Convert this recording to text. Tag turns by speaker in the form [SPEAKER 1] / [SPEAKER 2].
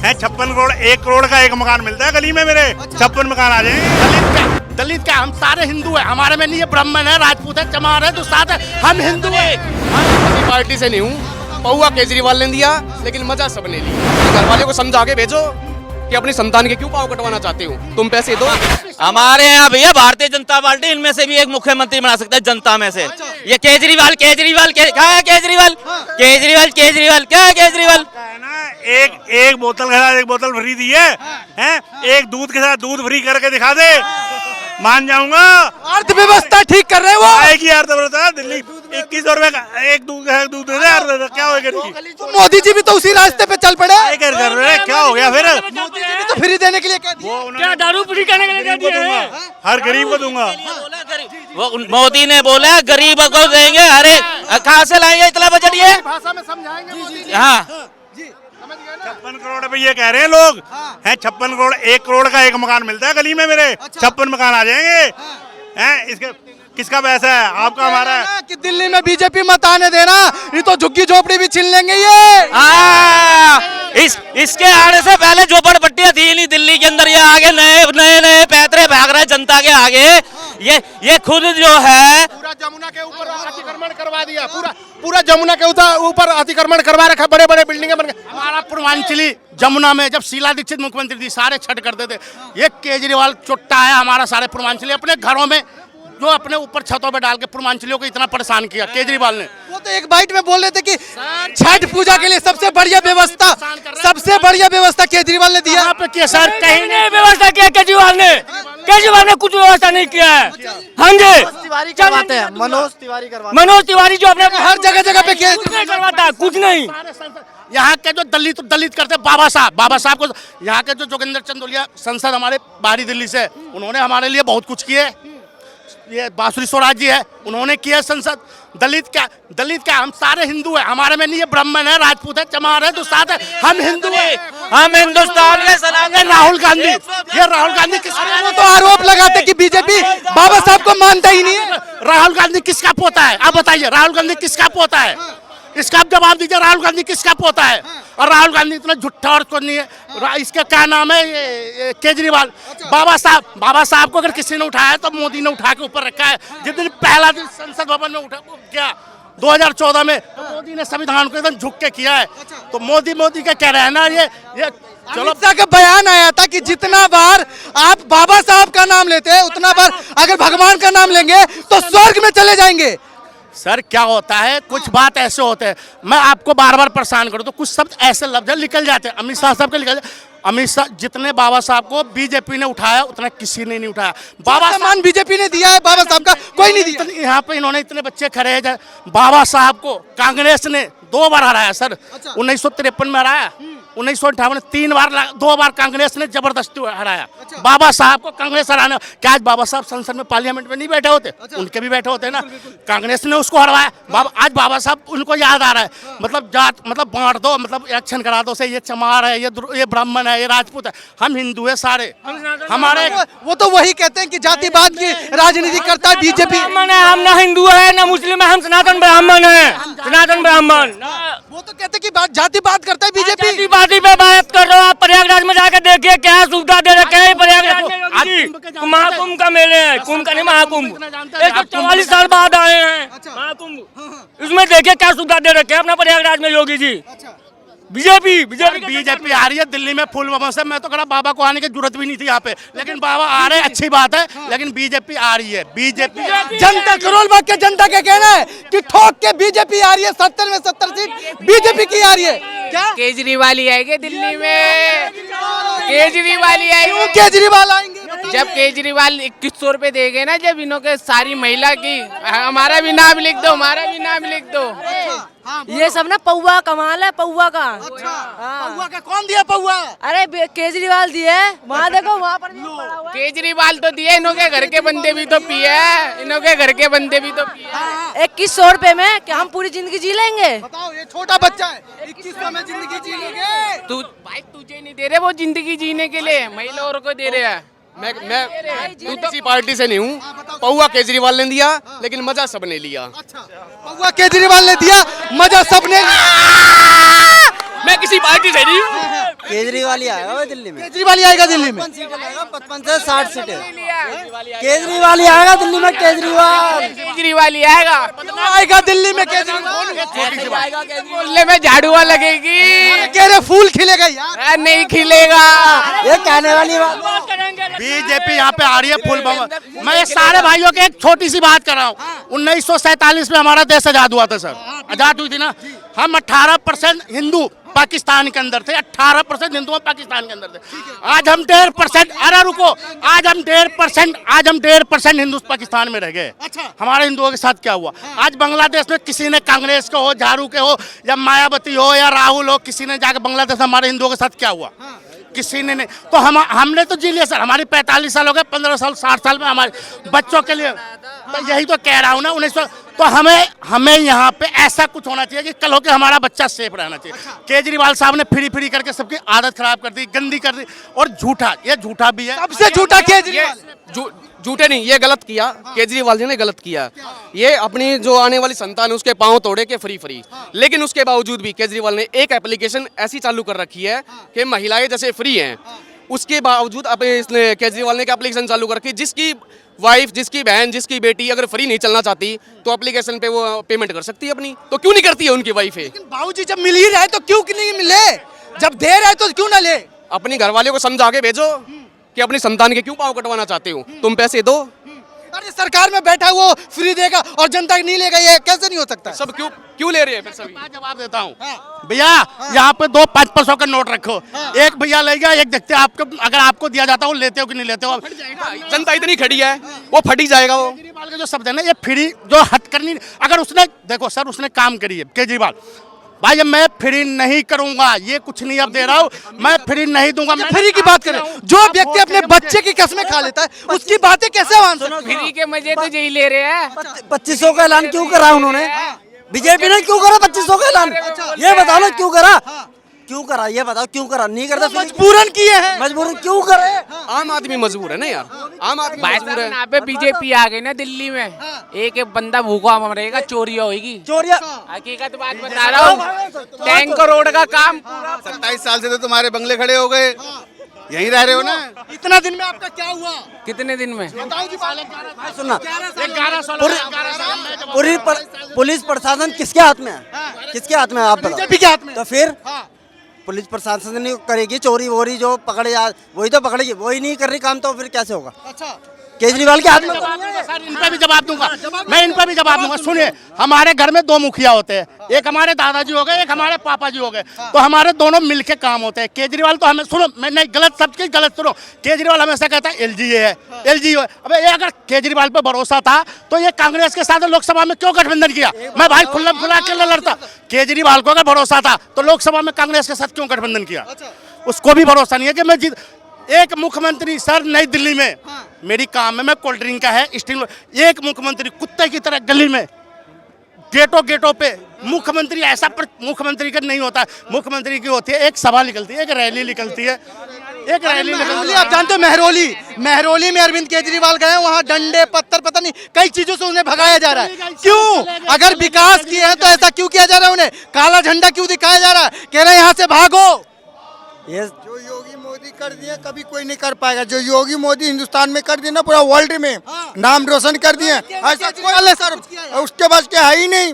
[SPEAKER 1] है 56 करोड़, 1 करोड़ का एक मकान मिलता है गली में मेरे। 56 मकान आ जाएंगे।
[SPEAKER 2] दलित क्या, हम सारे हिंदू हैं, हमारे में नहीं है ब्राह्मण है, राजपूत है, चमार है, तो साथ है, हम हिंदू हैं।
[SPEAKER 3] किसी पार्टी से नहीं हूँ, पौवा केजरीवाल ने दिया लेकिन मजा सबने लिया। घर वाले को समझा के भेजो कि अपनी संतान के क्यों पाँव कटवाना चाहते हो, तुम पैसे दो।
[SPEAKER 4] हमारे यहाँ भैया भारतीय जनता पार्टी इनमें से भी एक मुख्यमंत्री बना सकता है जनता में से। ये केजरीवाल क्या है? केजरीवाल क्या है? केजरीवाल
[SPEAKER 1] एक बोतल के साथ एक बोतल फ्री दी है, एक दूध के साथ दूध फ्री करके दिखा दे, मान जाऊंगा।
[SPEAKER 2] अर्थव्यवस्था ठीक कर रहे हो वो।
[SPEAKER 1] आएगी अर्थव्यवस्था। दिल्ली 2100 रुपए का एक दूध दे दे, क्या होगा?
[SPEAKER 2] तो मोदी जी भी तो उसी रास्ते पे चल पड़े।
[SPEAKER 1] कर रहे, क्या हो गया फिर?
[SPEAKER 2] मोदी जी भी तो फ्री देने के लिए कह दिया।
[SPEAKER 1] क्या दारू फ्री करने के लिए कह दिया? हर गरीब को दूंगा।
[SPEAKER 4] वो मोदी ने बोला गरीब को देंगे, अरे कहाँ से लाएंगे इतना बजट? ये
[SPEAKER 2] भाषा में समझाएंगे।
[SPEAKER 4] हाँ
[SPEAKER 1] 56 करोड़ रुपए ये कह रहे हैं लोग। हैं 56 करोड़, 1 करोड़ का एक मकान मिलता है गली में मेरे। 56 मकान आ जाएंगे। हैं इसके किसका पैसा है? आपका, हमारा है।
[SPEAKER 2] कि दिल्ली में बीजेपी मत आने देना, नहीं तो झुग्गी झोपड़ी भी छीन लेंगे ये।
[SPEAKER 4] इसके आने से पहले झोपड़पट्टियां थी नहीं दिल्ली के अंदर, ये आगे नए पैतरे भाग रहे जनता के आगे। ये खुद जो है
[SPEAKER 2] पूरा जमुना के ऊपर अतिक्रमण करवा दिया, पूरा जमुना के ऊपर अतिक्रमण करवा रखा, बड़े बड़े बिल्डिंगें बन गई। हमारा पूर्वांचली जमुना में जब शीला दीक्षित मुख्यमंत्री थी, सारे छठ करते थे। ये केजरीवाल चुट्टा है हमारा, सारे पूर्वांचली अपने घरों में जो अपने ऊपर छतों पे डाल के पूर्वांचलियों को इतना परेशान किया केजरीवाल ने। वो तो एक बाइट में बोल रहे थे कि छठ पूजा के लिए सबसे बढ़िया व्यवस्था केजरीवाल ने दिया।
[SPEAKER 4] सर कहीं नहीं व्यवस्था किया केजरीवाल ने कुछ व्यवस्था नहीं किया है। हाँ जी,
[SPEAKER 5] तिवारी करवाते हैं,
[SPEAKER 4] मनोज तिवारी जो अपने
[SPEAKER 2] हर जगह पे
[SPEAKER 4] करवाता, कुछ नहीं।
[SPEAKER 2] यहाँ के जो दलित करते बाबा साहब को, यहाँ के जो जोगिंदर चंदोलिया संसद हमारे बाहरी दिल्ली से, उन्होंने हमारे लिए बहुत कुछ किए। ये बांसुरी स्वराज जी है, उन्होंने किया संसद। दलित क्या, हम सारे हिंदू हैं, हमारे में नहीं है ब्राह्मण है, राजपूत है, चमार है, तो साथ है, हम हिंदू हैं।
[SPEAKER 4] हम हिंदुस्तान के सनातन।
[SPEAKER 2] राहुल गांधी किसका, वो तो आरोप लगाते कि बीजेपी बाबा साहब को मानता ही नहीं है। राहुल गांधी किसका पोता है? आप बताइए, राहुल गांधी किसका पोता है? इसका आप जवाब दीजिए, राहुल गांधी किसका पोता है? और राहुल गांधी इतना झूठा और नहीं है। इसका क्या नाम है? ये केजरीवाल। बाबा साहब को अगर किसी ने उठाया तो मोदी ने उठा के ऊपर रखा है। जिस दिन पहला दिन संसद भवन में उठा क्या 2014 में, तो मोदी ने संविधान को एकदम झुक के किया है। तो मोदी का कह रहे हैं ना, ये चलो का बयान आया था कि जितना बार आप बाबा साहब का नाम लेते हैं, उतना बार अगर भगवान का नाम लेंगे तो स्वर्ग में चले जाएंगे। सर क्या होता है, कुछ बात ऐसे होते हैं, मैं आपको बार बार परेशान करूं तो कुछ शब्द ऐसे लफ्ज निकल जाते हैं। अमित शाह साहब के निकल जाते। अमित शाह जितने बाबा साहब को बीजेपी ने उठाया उतना किसी ने नहीं उठाया। बाबा सम्मान बीजेपी ने दिया है, बाबा साहब का कोई नहीं दिया। यहाँ पे इन्होंने इतने बच्चे खड़े हैं, बाबा साहब को कांग्रेस ने 2 बार हराया सर। 1953 में हराया, 1958 में 3 बार, 2 बार कांग्रेस ने जबरदस्ती हराया। बाबा साहब को कांग्रेस हराने, क्या आज बाबा साहब संसद में पार्लियामेंट में नहीं बैठे होते? उनके भी बैठे होते ना। कांग्रेस ने उसको हरवाया। आज बाबा साहब उनको याद आ रहा है, मतलब जात, मतलब बांट दो, मतलब इलेक्शन करा दो से, ये चमार है, ये ब्राह्मण है, ये राजपूत है, हम हिंदू है सारे। हमारे वो तो वही कहते हैं कि जातिवाद की राजनीति करता है बीजेपी।
[SPEAKER 4] हम ना हिंदू है ना मुस्लिम है, हम सनातन ब्राह्मण है, सनातन ब्राह्मण।
[SPEAKER 2] वो तो कहते हैं कि जातिवाद करता है बीजेपी।
[SPEAKER 4] पार्टी पे बात कर रहे हो आप, प्रयागराज में जाकर देखिए क्या सुविधा दे रखे हैं। प्रयागराज में महाकुंभ का मेले है, कुंभ का नहीं महाकुंभ, 144 साल बाद आए हैं महाकुंभ। इसमें देखिए क्या सुविधा दे रखे हैं अपना प्रयागराज में योगी जी। बीजेपी आ रही है दिल्ली में फुल बम से। मैं तो कहा बाबा को आने की जरूरत भी नहीं थी यहाँ पे, लेकिन बाबा आ रहे हैं, अच्छी बात है, लेकिन बीजेपी आ रही है। बीजेपी जनता, करोल बाग के जनता का कहना है कि ठोक के बीजेपी आ रही है, 70 में 70 सीट बीजेपी की आ रही है। क्या
[SPEAKER 6] केजरीवाल ही आएंगे दिल्ली में? केजरीवाल ही आएंगे।
[SPEAKER 2] केजरीवाल आएंगे
[SPEAKER 6] जब केजरीवाल 2100 रुपए देंगे ना, जब इन्हों के सारी महिला की, हमारा भी नाम लिख दो, हमारा भी नाम लिख दो।
[SPEAKER 5] ये सब ना पौवा कमाल है, पौवा का।
[SPEAKER 2] पौवा का कौन दिया? पौवा
[SPEAKER 5] अरे केजरीवाल दिए, वहाँ देखो, वहाँ पर भी पड़ा हुआ है।
[SPEAKER 6] केजरीवाल तो दिए, इन्हों के घर के बंदे भी तो पिए, इन्हों के घर के बंदे भी तो पिए।
[SPEAKER 5] 2100 रुपए में क्या हम पूरी जिंदगी जी लेंगे?
[SPEAKER 2] बताओ, ये छोटा बच्चा है, 2100 में जिंदगी जी लेंगे?
[SPEAKER 6] तू भाई, तुझे नहीं दे रहे वो जिंदगी जीने के लिए, महिला और को दे रहे हैं।
[SPEAKER 3] मैं किसी पार्टी से नहीं हूँ, पौवा केजरीवाल ने दिया लेकिन मजा सबने लिया।
[SPEAKER 2] पौवा केजरीवाल ने दिया, मजा सबने।
[SPEAKER 3] मैं किसी पार्टी से नहीं हूँ,
[SPEAKER 7] केजरीवाल ही आएगा भाई दिल्ली में।
[SPEAKER 4] केजरीवाल ही आएगा दिल्ली में।
[SPEAKER 7] 55 सीटें लाएगा, 55 से 60 सीटें। केजरीवाल ही आएगा दिल्ली में, केजरीवाल।
[SPEAKER 6] केजरीवाल ही आएगा।
[SPEAKER 4] आएगा दिल्ली में केजरीवाल।
[SPEAKER 6] बोलने में झाड़ुआ लगेगी।
[SPEAKER 4] कह रहे फूल खिलेगा यार।
[SPEAKER 6] नहीं खिलेगा।
[SPEAKER 7] ये कहने वाली बात।
[SPEAKER 2] बीजेपी यहाँ पे आ रही है फुल बम। मैं ये सारे भाइयों के एक छोटी सी बात कर रहा हूँ। 1947 में हमारा देश आजाद हुआ था सर, आजाद हुई थी ना। हम 18% हिंदू पाकिस्तान के अंदर थे, 18% हिंदू पाकिस्तान के अंदर थे। आज हम 1.5%, अरे रुको, आज हम 1.5% हिंदू पाकिस्तान में रह गए। हमारे हिंदुओं के साथ क्या हुआ? आज बांग्लादेश में किसी ने, कांग्रेस के हो, झाड़ू के हो, या मायावती हो, या राहुल हो, किसी ने जाकर बांग्लादेश में हमारे हिंदुओं के साथ क्या हुआ? किसी ने नहीं। तो हमने तो जी लिया सर। हमारी 45 साल हो गए, 15 साल 60 साल में हमारे बच्चों के लिए। तो यही तो कह रहा हूँ ना, 1900। तो हमें यहाँ पे ऐसा कुछ होना चाहिए कि कल हो के हमारा बच्चा सेफ रहना चाहिए। केजरीवाल साहब ने फ्री करके सबकी आदत खराब कर दी, गंदी कर दी। और झूठा, ये झूठा भी है,
[SPEAKER 4] सबसे झूठा केजरीवाल।
[SPEAKER 3] झूठे नहीं, ये गलत किया केजरीवाल जी ने, गलत किया। ये अपनी जो आने वाली संतान है उसके पांव तोड़े के फ्री। लेकिन उसके बावजूद भी केजरीवाल ने एक एप्लीकेशन ऐसी चालू कर रखी है कि महिलाएं जैसे फ्री हैं, उसके बावजूद अब इसने केजरीवाल ने एक एप्लीकेशन चालू कर रखी, जिसकी वाइफ, जिसकी बहन, जिसकी बेटी अगर फ्री नहीं चलना चाहती तो एप्लीकेशन पे वो पेमेंट कर सकती है अपनी। तो क्यों नहीं करती है उनकी वाइफ है?
[SPEAKER 4] बाबूजी जब मिल ही रहा है तो क्यों नहीं मिले? जब दे रहा है तो क्यों ना ले?
[SPEAKER 3] अपनी घरवाले को समझा के भेजो कि अपनी संतान के क्यों पाँव कटवाना चाहते हो, तुम पैसे दो।
[SPEAKER 4] अरे सरकार में बैठा वो फ्री देगा और जनता नहीं लेगा, ये कैसे नहीं हो सकता?
[SPEAKER 3] सब क्यों ले रहे हैं फिर सभी?
[SPEAKER 2] मैं जवाब देता हूँ भैया। यहाँ पे 2 500 का नोट रखो, एक भैया लेगा, एक देखते हैं आपको, अगर आपको दिया जाता है वो लेते हो कि नहीं लेते हो।
[SPEAKER 3] जनता इतनी खड़ी है, वो फट ही जाएगा। वो
[SPEAKER 2] केजरीवाल का जो शब्द है ना, ये फ्री जो हथकरनी, अगर उसने, देखो सर, उसने काम करी है केजरीवाल भाई। अब मैं फ्री नहीं करूंगा, ये कुछ नहीं अब दे रहा हूँ, मैं फ्री नहीं दूंगा। मैं
[SPEAKER 4] फ्री की बात करें, जो व्यक्ति अपने बच्चे की कसमें खा लेता है उसकी बातें कैसे मान सकते?
[SPEAKER 6] फ्री के मजे तो यही ले रहे हैं।
[SPEAKER 7] 2500 का ऐलान क्यों करा उन्होंने? बीजेपी ने क्यों करा 2500 का ऐलान? ये बताओ ना, क्यों करा? क्यों करा ये बताओ, क्यों करा? नहीं करता,
[SPEAKER 4] मजबूरन किए हैं।
[SPEAKER 7] मजबूरन क्यों करे?
[SPEAKER 3] आम आदमी मजबूर है ना यार, आम आदमी मजबूर है।
[SPEAKER 6] यहाँ पे बीजेपी आ गई ना दिल्ली में, एक बंदा भूखा मरेगा, चोरी होगी।
[SPEAKER 7] चोरिया
[SPEAKER 6] हकीकत बात बता रहा हूँ। टैंक करोड़ का काम
[SPEAKER 8] 27 साल से तो तुम्हारे बंगले खड़े हो गए, यहीं रह रहे हो ना।
[SPEAKER 4] इतना दिन में आपका क्या हुआ?
[SPEAKER 6] कितने दिन में?
[SPEAKER 7] सुनना,
[SPEAKER 2] 11 साल
[SPEAKER 7] पूरी पुलिस प्रशासन किसके हाथ में है? किसके हाथ में है आप बताओ?
[SPEAKER 4] बीजेपी के हाथ में।
[SPEAKER 7] तो फिर पुलिस प्रशासन नहीं करेगी, चोरी वोरी जो पकड़े, वही तो पकड़ेगी, वही नहीं कर रही काम, तो फिर कैसे होगा?
[SPEAKER 4] अच्छा,
[SPEAKER 7] केजरीवाल के हाथ में।
[SPEAKER 2] सर इन पर भी जवाब दूंगा मैं, इन पर भी जवाब दूंगा। सुनिए, हमारे घर में 2 मुखिया होते हैं, एक हमारे दादाजी हो गए, एक हमारे पापा जी हो गए। तो हमारे दोनों मिलके काम होते हैं। केजरीवाल तो हमें, सुनो, मैं नहीं गलत, सबकी गलत सुनो। केजरीवाल हमेशा कहता है एलजी है, एलजी है। अबे ये अगर केजरीवाल पे भरोसा था तो ये कांग्रेस के साथ लोकसभा में क्यों गठबंधन किया? मैं भाई खुला के लड़ता। केजरीवाल को अगर भरोसा था तो लोकसभा में कांग्रेस के साथ क्यों गठबंधन किया? उसको भी भरोसा नहीं है कि मैं जीत। एक मुख्यमंत्री सर नई दिल्ली में, मेरी काम है, मैं कोल्ड ड्रिंक का है स्टील, एक मुख्यमंत्री कुत्ते की तरह गली में, गेटों पे मुख्यमंत्री ऐसा, पर मुख्यमंत्री का नहीं होता। मुख्यमंत्री की होती है एक सभा निकलती है, एक रैली निकलती है, एक रैली निकलती है।
[SPEAKER 4] आप जानते हो मेहरौली में अरविंद केजरीवाल गए, वहाँ डंडे पत्थर पता नहीं कई चीजों से उन्हें भगाया जा रहा है। क्यों? अगर विकास किए हैं तो ऐसा क्यों किया जा रहा है? उन्हें काला झंडा क्यों दिखाया जा रहा है? कह रहे हैं यहाँ से भागो।
[SPEAKER 7] ये
[SPEAKER 8] जो योगी मोदी कर दिए कभी कोई नहीं कर पाएगा। जो योगी मोदी हिंदुस्तान में कर दिए ना, पूरा वर्ल्ड में नाम रोशन कर दिए, ऐसा कोई सर उसके पास क्या है ही नहीं।